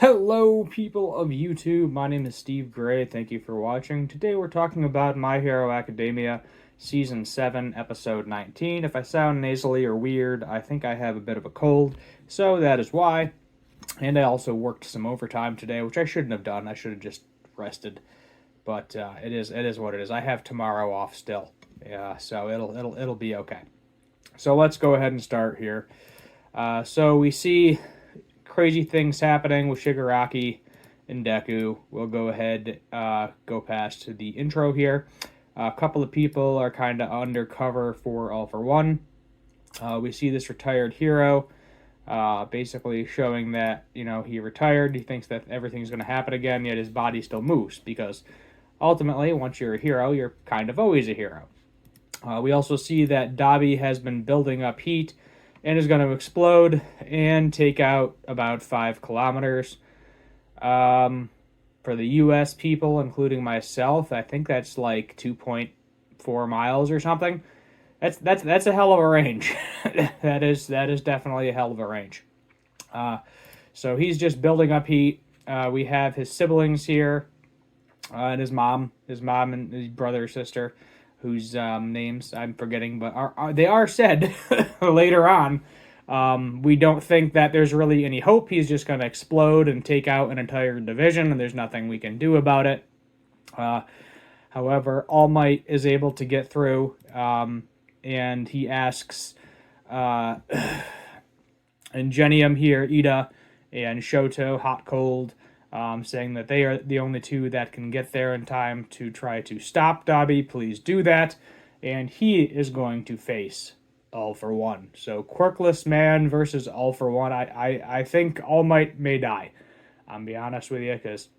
Hello, people of YouTube. My name is Steve Gray. Thank you for watching. Today we're talking about My Hero Academia, Season 7, Episode 19. If I sound nasally or weird, I think I have a bit of a cold, so that is why. And I also worked some overtime today, which I shouldn't have done. I should have just rested. But it is what it is. I have tomorrow off still, so it'll be okay. So let's go ahead and start here. So we see crazy things happening with Shigaraki and Deku. We'll go ahead, go past the intro here. A couple of people are kind of undercover for All for One. We see this retired hero, basically showing that he retired. He thinks that everything's going to happen again, yet his body still moves because ultimately, once you're a hero, you're kind of always a hero. We also see that Dabi has been building up heat and is going to explode and take out about 5 kilometers. For the U.S. people, including myself, I think that's like 2.4 miles or something. That's a hell of a range. that is definitely a hell of a range. So he's just building up heat. We have his siblings here, and his mom and his brother or sister, whose names I'm forgetting, but they are said later on. We don't think that there's really any hope. He's just going to explode and take out an entire division, and there's nothing we can do about it. However, All Might is able to get through, and he asks Ingenium here, Ida, and Shoto, Hot Cold, saying that they are the only two that can get there in time to try to stop Dabi. Please do that. And he is going to face All for One. So Quirkless Man versus All for One. I think All Might may die. I'll be honest with you, because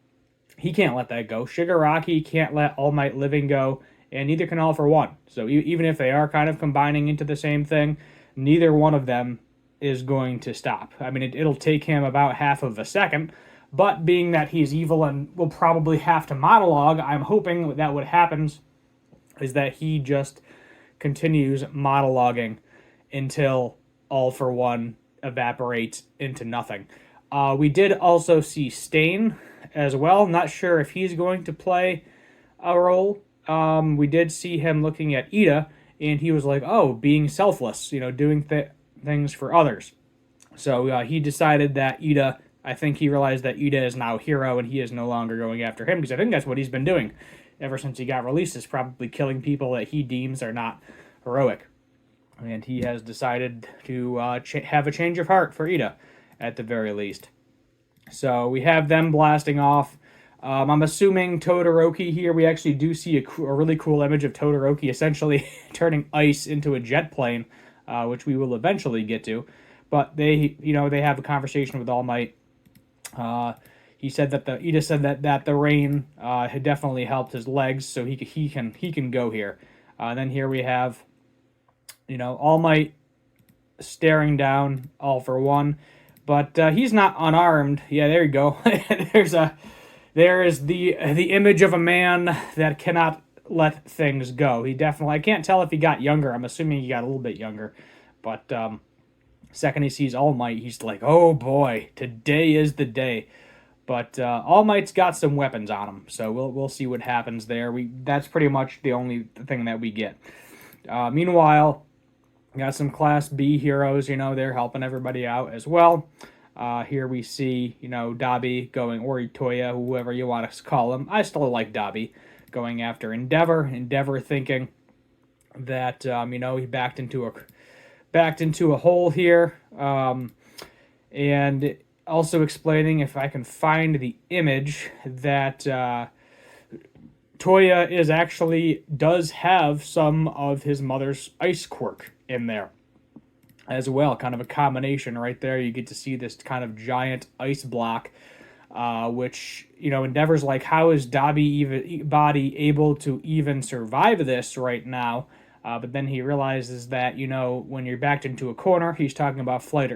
he can't let that go. Shigaraki can't let All Might Living go, and neither can All for One. So even if they are kind of combining into the same thing, neither one of them is going to stop. I mean, it'll take him about half of a second, but being that he's evil and will probably have to monologue, I'm hoping that what happens is that he just continues monologuing until All for One evaporates into nothing. We did also see Stain as well. Not sure if he's going to play a role. We did see him looking at Ida, and he was like, oh, being selfless, doing things for others. So he decided that Ida, I think he realized that Ida is now hero and he is no longer going after him, because I think that's what he's been doing ever since he got released, is probably killing people that he deems are not heroic. And he has decided to have a change of heart for Ida, at the very least. So we have them blasting off. I'm assuming Todoroki here. We actually do see a really cool image of Todoroki essentially turning ice into a jet plane, which we will eventually get to. But they have a conversation with All Might. He said that Ida said that the rain had definitely helped his legs, so he can go here. Then here we have, All Might staring down All for One, but he's not unarmed. Yeah, there you go. There is the image of a man that cannot let things go. He definitely, I can't tell if he got younger. I'm assuming he got a little bit younger, but second he sees All Might, he's like, oh boy, today is the day. But All Might's got some weapons on him, so we'll see what happens there. That's pretty much the only thing that we get. Meanwhile, got some Class B heroes, they're helping everybody out as well. Here we see, Dabi going, or Toya, whoever you want to call him. I still like Dabi, going after Endeavor. Endeavor thinking that, he backed into a hole here, and also explaining, if I can find the image, that Toya does have some of his mother's ice quirk in there as well. Kind of a combination right there. You get to see this kind of giant ice block, which, Endeavor's like, how is Dabi body able to even survive this right now? But then he realizes that, when you're backed into a corner, he's talking about fight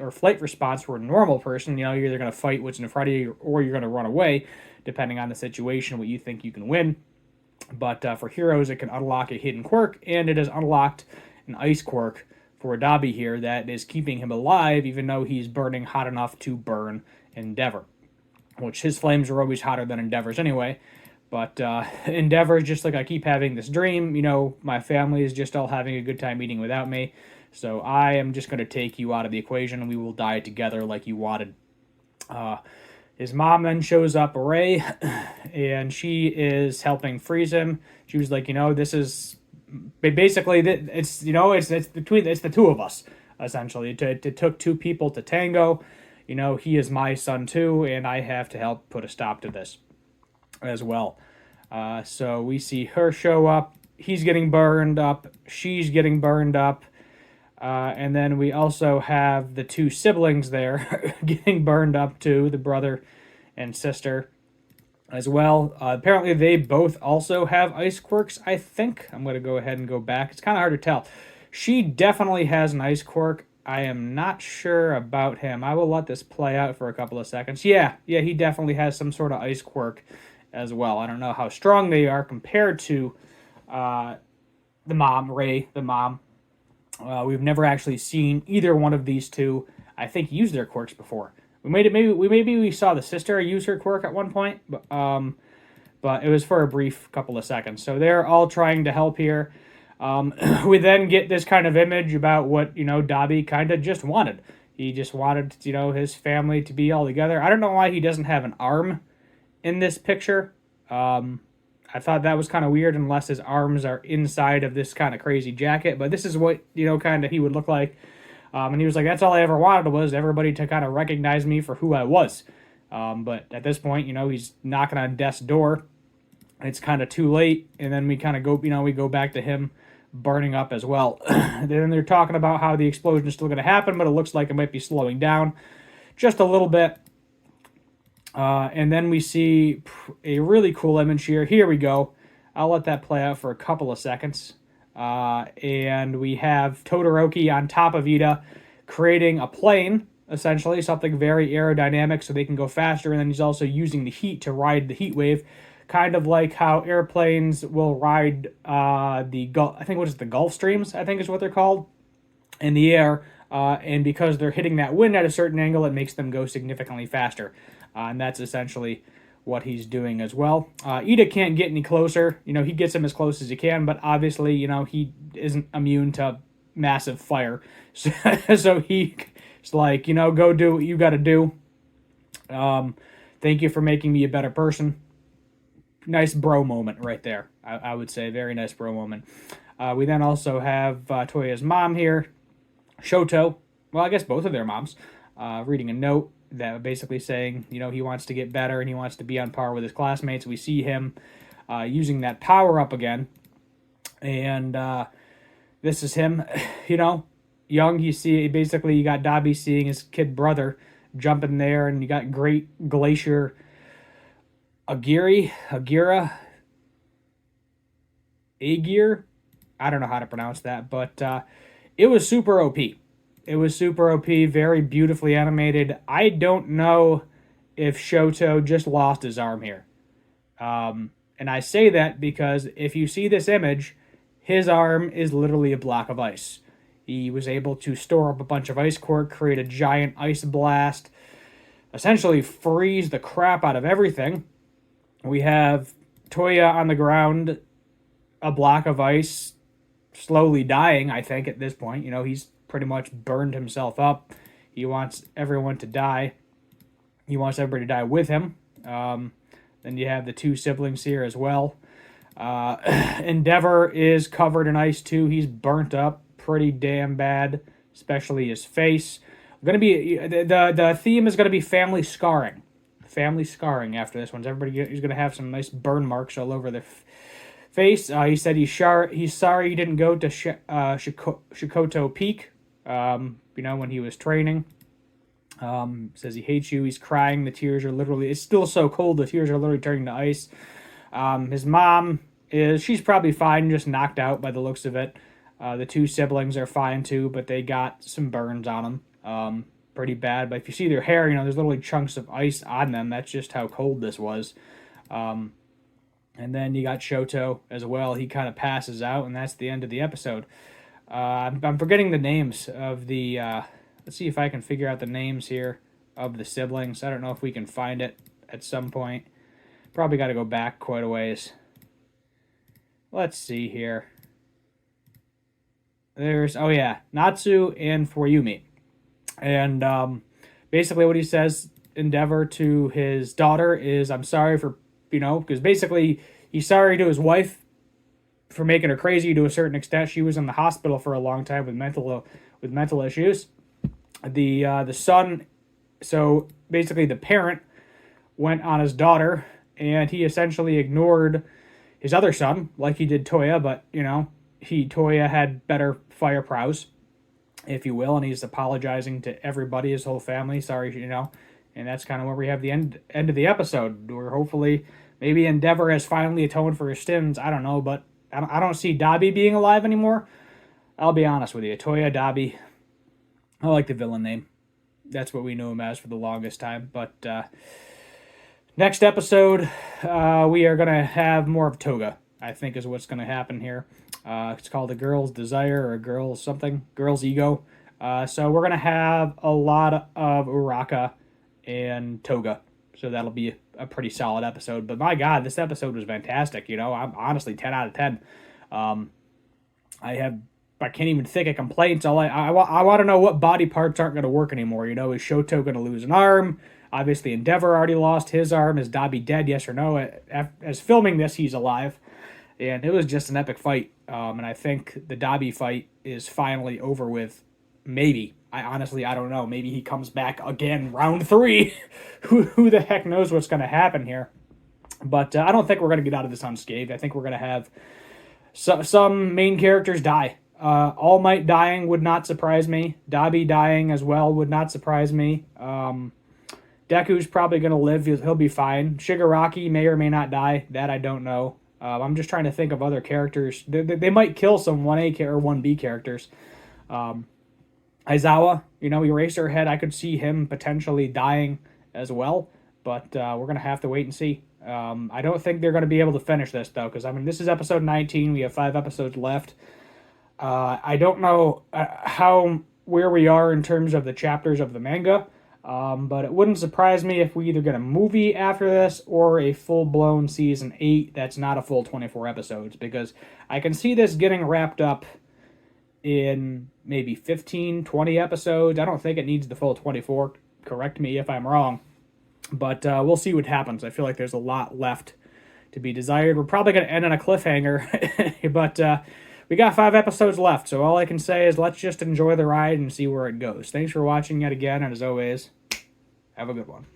or flight response for a normal person. You're either going to fight what's in front of you or you're going to run away, depending on the situation, what you think you can win. But for heroes, it can unlock a hidden quirk, and it has unlocked an ice quirk for Dabi here that is keeping him alive, even though he's burning hot enough to burn Endeavor. which his flames are always hotter than Endeavor's anyway. But Endeavor's just like, I keep having this dream, my family is just all having a good time eating without me. So I am just going to take you out of the equation and we will die together like you wanted. His mom then shows up, Ray, and she is helping freeze him. She was like, this is basically, it's the two of us, essentially. It took two people to tango. He is my son too, and I have to help put a stop to this as well. So we see her show up. He's getting burned up. She's getting burned up. And then we also have the two siblings there getting burned up too, the brother and sister as well. Apparently they both also have ice quirks, I think. I'm going to go ahead and go back. It's kind of hard to tell. She definitely has an ice quirk. I am not sure about him. I will let this play out for a couple of seconds. Yeah, he definitely has some sort of ice quirk as well. I don't know how strong they are compared to the mom, Ray, the mom. We've never actually seen either one of these two, I think, use their quirks before. Maybe we saw the sister use her quirk at one point, but it was for a brief couple of seconds. So they're all trying to help here. We then get this kind of image about what Dobby kind of just wanted. He just wanted his family to be all together. I don't know why he doesn't have an arm in this picture. I thought that was kind of weird unless his arms are inside of this kind of crazy jacket. But this is what, kind of he would look like. And he was like, that's all I ever wanted was everybody to kind of recognize me for who I was. But at this point, he's knocking on death's door. It's kind of too late. And then we kind of go, we go back to him burning up as well. Then they're talking about how the explosion is still going to happen, but it looks like it might be slowing down just a little bit. And then we see a really cool image here. Here we go. I'll let that play out for a couple of seconds. And we have Todoroki on top of Ida creating a plane, essentially, something very aerodynamic so they can go faster. And then he's also using the heat to ride the heat wave, kind of like how airplanes will ride the Gulf Streams, I think is what they're called, in the air. And because they're hitting that wind at a certain angle, it makes them go significantly faster. And that's essentially what he's doing as well. Ida can't get any closer. He gets him as close as he can, but obviously, he isn't immune to massive fire. So he's like, go do what you got to do. Thank you for making me a better person. Nice bro moment right there. I would say very nice bro moment. We then also have Toya's mom here, Shoto. Well, I guess both of their moms, reading a note that basically saying, he wants to get better and he wants to be on par with his classmates. We see him using that power up again. And this is him, young. You got Dobby seeing his kid brother jump in there, and you got Great Glacier Agira, Aegir. I don't know how to pronounce that, but it was super OP. It was super OP, very beautifully animated. I don't know if Shoto just lost his arm here. And I say that because if you see this image, his arm is literally a block of ice. He was able to store up a bunch of ice quirk, create a giant ice blast, essentially freeze the crap out of everything. We have Toya on the ground, a block of ice, slowly dying, I think, at this point. He's pretty much burned himself up. He wants everyone to die. He wants everybody to die with him. Then you have the two siblings here as well. Endeavor is covered in ice too. He's burnt up pretty damn bad, especially his face. The theme is gonna be family scarring. Family scarring after this one. Everybody is gonna have some nice burn marks all over their face. He said he's sorry he didn't go to Shikoto Peak. When he was training. Says he hates you. He's crying. The tears are literally, it's still so cold, the tears are literally turning to ice. His mom she's probably fine, just knocked out by the looks of it. The two siblings are fine too, but they got some burns on them. Pretty bad. But if you see their hair, there's literally chunks of ice on them. That's just how cold this was. And then you got Shoto as well. He kind of passes out, and that's the end of the episode. I'm forgetting the names of the... let's see if I can figure out the names here of the siblings. I don't know if we can find it. at some point. Probably got to go back quite a ways. Let's see here. There's, oh yeah, Natsu and Fuyumi. And basically what he says, Endeavor, to his daughter is, I'm sorry for, because basically he's sorry to his wife for making her crazy to a certain extent. She was in the hospital for a long time with mental issues. The son, so basically the parent went on his daughter, and he essentially ignored his other son, like he did Toya, but, Toya had better fire prowess, if you will, and he's apologizing to everybody, his whole family, sorry, and that's kind of where we have the end of the episode, where hopefully, maybe Endeavor has finally atoned for his sins, I don't know, but I don't see Dabi being alive anymore. I'll be honest with you, Toya, Dabi, I like the villain name. That's what we knew him as for the longest time, but, next episode, we are going to have more of Toga, I think is what's going to happen here. It's called A Girl's Desire or Girl's Ego. So we're going to have a lot of Uraka and Toga. So that'll be a pretty solid episode. But my God, this episode was fantastic. I'm honestly 10 out of 10. I can't even think of complaints. I want to know what body parts aren't going to work anymore. Is Shoto going to lose an arm? Obviously, Endeavor already lost his arm. Is Dabi dead, yes or no? As filming this, he's alive. And it was just an epic fight. And I think the Dabi fight is finally over with. Maybe. I don't know. Maybe he comes back again, round 3. Who the heck knows what's going to happen here? But I don't think we're going to get out of this unscathed. I think we're going to have some main characters die. All Might dying would not surprise me. Dabi dying as well would not surprise me. Deku's probably going to live. He'll be fine. Shigaraki may or may not die. That I don't know. I'm just trying to think of other characters. They might kill some 1A or 1B characters. Aizawa, Eraserhead, I could see him potentially dying as well. But we're going to have to wait and see. I don't think they're going to be able to finish this, though. Because, this is episode 19. We have 5 episodes left. I don't know where we are in terms of the chapters of the manga. But it wouldn't surprise me if we either get a movie after this or a full-blown season 8 that's not a full 24 episodes, because I can see this getting wrapped up in maybe 15, 20 episodes. I don't think it needs the full 24. Correct me if I'm wrong. But we'll see what happens. I feel like there's a lot left to be desired. We're probably going to end on a cliffhanger, but we got 5 episodes left, so all I can say is let's just enjoy the ride and see where it goes. Thanks for watching yet again, and as always, have a good one.